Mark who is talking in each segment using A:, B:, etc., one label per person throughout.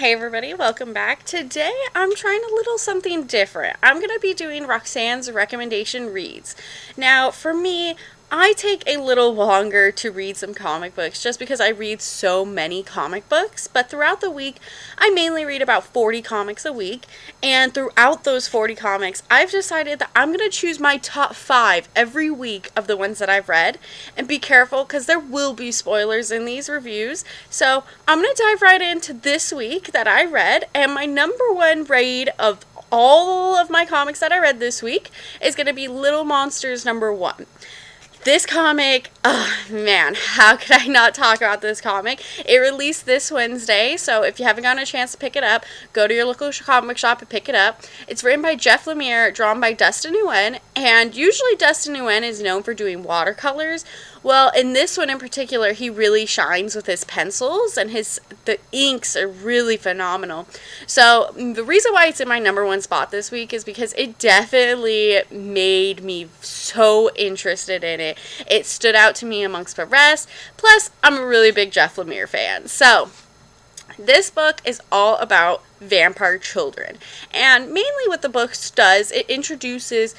A: Hey everybody, welcome back. Today I'm trying a little something different. I'm going to be doing Roxanne's recommendation reads. Now, for me, I take a little longer to read some comic books just because I read so many comic books, but throughout the week, I mainly read about 40 comics a week, and throughout those 40 comics, I've decided that I'm going to choose my top 5 every week of the ones that I've read, and be careful because there will be spoilers in these reviews, so I'm going to dive right into this week that I read, and my number one read of all of my comics that I read this week is going to be Little Monsters #1. This comic, oh man, how could I not talk about this comic? It released this Wednesday, so if you haven't gotten a chance to pick it up, go to your local comic shop and pick it up. It's written by Jeff Lemire, drawn by Dustin Nguyen, and usually Dustin Nguyen is known for doing watercolors. Well, in this one in particular, he really shines with his pencils, and the inks are really phenomenal. So the reason why it's in my number one spot this week is because it definitely made me so interested in it. It stood out to me amongst the rest. Plus, I'm a really big Jeff Lemire fan. So this book is all about vampire children. And mainly what the book does, it introduces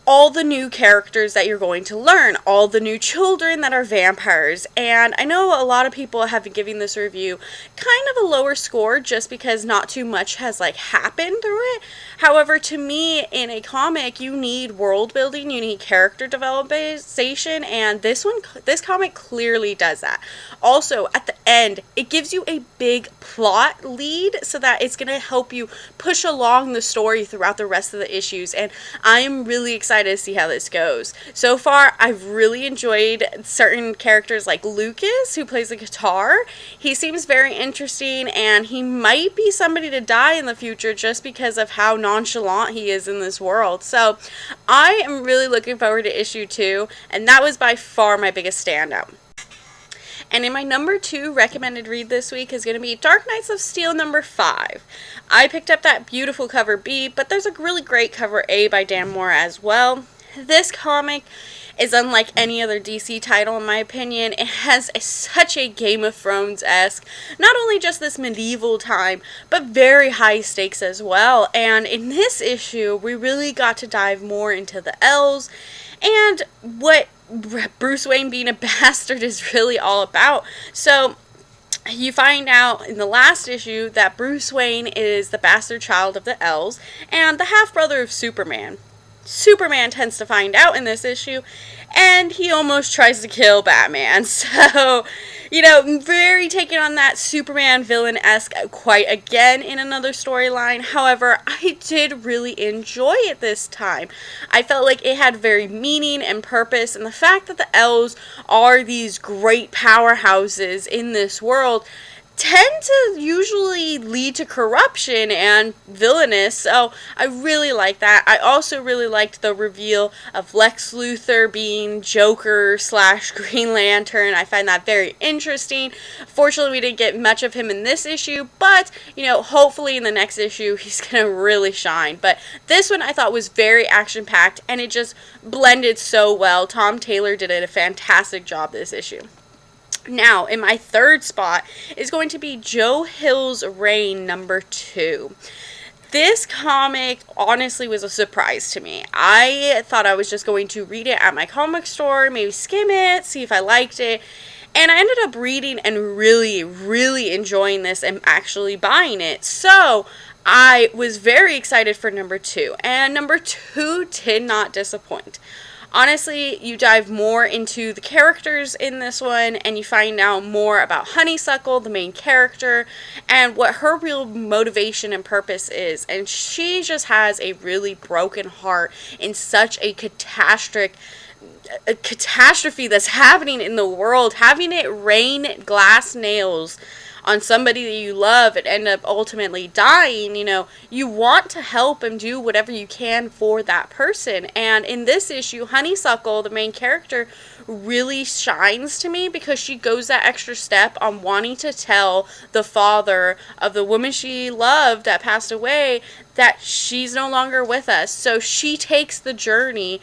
A: all the new characters that you're going to learn, all the new children that are vampires, and I know a lot of people have been giving this review kind of a lower score just because not too much has happened through it. However, to me, in a comic, you need world building, you need character development, and this comic clearly does that. Also, at the end, it gives you a big plot lead so that it's going to help you push along the story throughout the rest of the issues, and I am really excited to see how this goes. So far, I've really enjoyed certain characters like Lucas, who plays the guitar. He seems very interesting, and he might be somebody to die in the future just because of how nonchalant he is in this world. So I am really looking forward to issue 2, and that was by far my biggest standout. And in my number 2 recommended read this week is going to be Dark Knights of Steel #5. I picked up that beautiful cover B, but there's a really great cover A by Dan Mora as well. This comic is unlike any other DC title in my opinion. It has such a Game of Thrones-esque, not only just this medieval time, but very high stakes as well. And in this issue, we really got to dive more into the elves and what Bruce Wayne being a bastard is really all about. So you find out in the last issue that Bruce Wayne is the bastard child of the elves and the half-brother of Superman. Superman tends to find out in this issue, and he almost tries to kill Batman. So, very taking on that Superman villain-esque quite again in another storyline. However, I did really enjoy it this time. I felt like it had very meaning and purpose, and the fact that the elves are these great powerhouses in this world tend to usually lead to corruption and villainous, so I really like that. I also really liked the reveal of Lex Luthor being Joker / Green Lantern. I find that very interesting. Fortunately, we didn't get much of him in this issue, but, hopefully in the next issue, he's gonna really shine. But this one I thought was very action-packed, and it just blended so well. Tom Taylor did a fantastic job this issue. Now, in my third spot is going to be Joe Hill's Reign #2. This comic honestly was a surprise to me. I thought I was just going to read it at my comic store, maybe skim it, see if I liked it. And I ended up reading and really, really enjoying this and actually buying it. So I was very excited for #2. And #2 did not disappoint. Honestly, you dive more into the characters in this one, and you find out more about Honeysuckle, the main character, and what her real motivation and purpose is. And she just has a really broken heart in such a catastrophe that's happening in the world. Having it rain glass nails on somebody that you love and end up ultimately dying, you want to help and do whatever you can for that person. And in this issue, Honeysuckle, the main character, really shines to me because she goes that extra step on wanting to tell the father of the woman she loved that passed away that she's no longer with us. So she takes the journey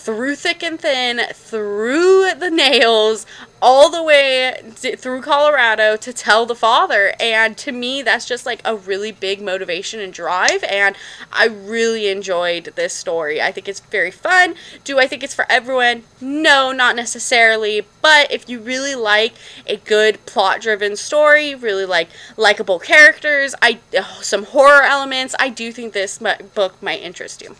A: through thick and thin, through the nails, all the way through Colorado to tell the father. And to me, that's just like a really big motivation and drive. And I really enjoyed this story. I think it's very fun. Do I think it's for everyone? No, not necessarily. But if you really like a good plot-driven story, really like likable characters, some horror elements, I do think this book might interest you.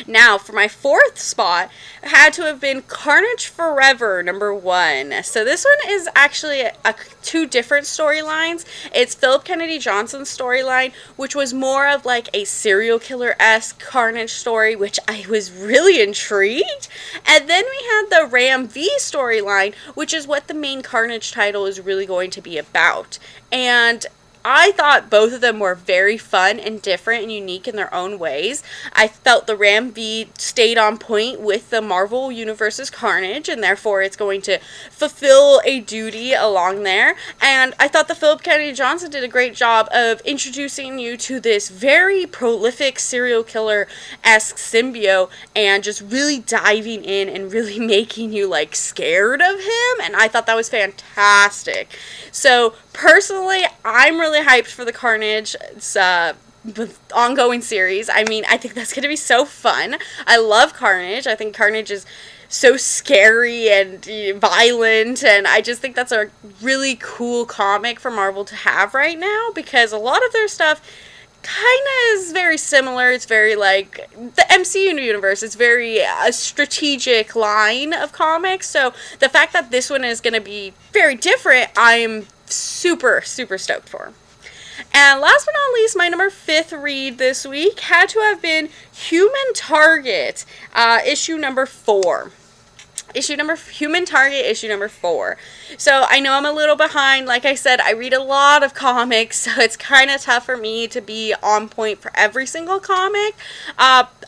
A: Now, for my fourth spot, it had to have been Carnage Forever, #1. So this one is actually two different storylines. It's Philip Kennedy Johnson's storyline, which was more of like a serial killer-esque Carnage story, which I was really intrigued. And then we had the Ram V storyline, which is what the main Carnage title is really going to be about. And I thought both of them were very fun and different and unique in their own ways. I felt the Ram V stayed on point with the Marvel Universe's Carnage, and therefore it's going to fulfill a duty along there. And I thought the Philip Kennedy Johnson did a great job of introducing you to this very prolific serial killer-esque symbiote and just really diving in and really making you like scared of him. And I thought that was fantastic. So personally, I'm really hyped for the Carnage ongoing series. I mean, I think that's going to be so fun. I love Carnage. I think Carnage is so scary and violent, and I just think that's a really cool comic for Marvel to have right now, because a lot of their stuff kind of is very similar. It's very like the MCU universe. It's very a strategic line of comics. So the fact that this one is going to be very different, I'm super stoked for. And last but not least, my #5 read this week had to have been Human Target, issue #4. Human Target, issue #4. So I know I'm a little behind. Like I said, I read a lot of comics, so it's kind of tough for me to be on point for every single comic.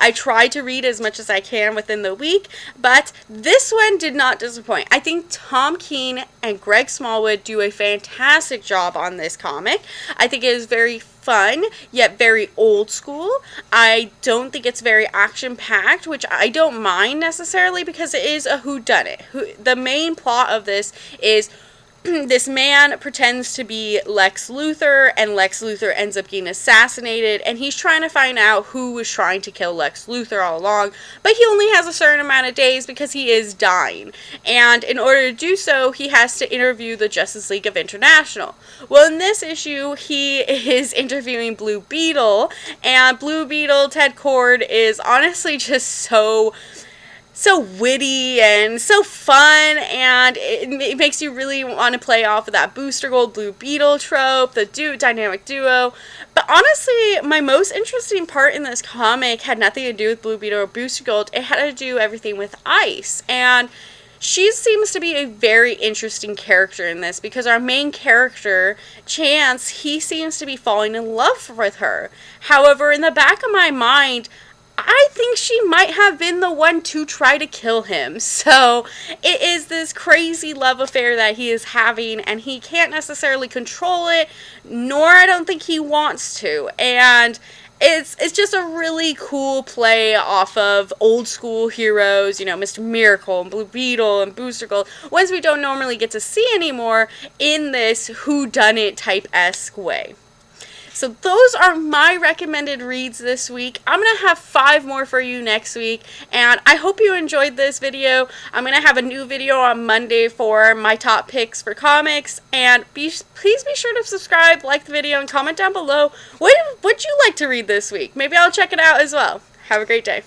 A: I try to read as much as I can within the week, but this one did not disappoint. I think Tom King and Greg Smallwood do a fantastic job on this comic. I think it is very fun, yet very old school. I don't think it's very action-packed, which I don't mind necessarily, because it is a whodunit. The main plot of this is this man pretends to be Lex Luthor, and Lex Luthor ends up getting assassinated, and he's trying to find out who was trying to kill Lex Luthor all along, but he only has a certain amount of days because he is dying, and in order to do so, he has to interview the Justice League of International. Well, in this issue, he is interviewing Blue Beetle, and Blue Beetle, Ted Kord, is honestly just so witty and so fun, and it makes you really want to play off of that Booster Gold Blue Beetle trope, the dynamic duo. But honestly, my most interesting part in this comic had nothing to do with Blue Beetle or Booster Gold. It had to do everything with Ice, and she seems to be a very interesting character in this, because our main character, Chance, he seems to be falling in love with her. However, in the back of my mind, I think she might have been the one to try to kill him. So it is this crazy love affair that he is having, and he can't necessarily control it, nor I don't think he wants to. And it's just a really cool play off of old school heroes, you know, Mr. Miracle and Blue Beetle and Booster Gold, ones we don't normally get to see anymore in this whodunit type-esque way. So those are my recommended reads this week. I'm going to have 5 more for you next week, and I hope you enjoyed this video. I'm going to have a new video on Monday for my top picks for comics, and please be sure to subscribe, like the video, and comment down below what would you like to read this week. Maybe I'll check it out as well. Have a great day.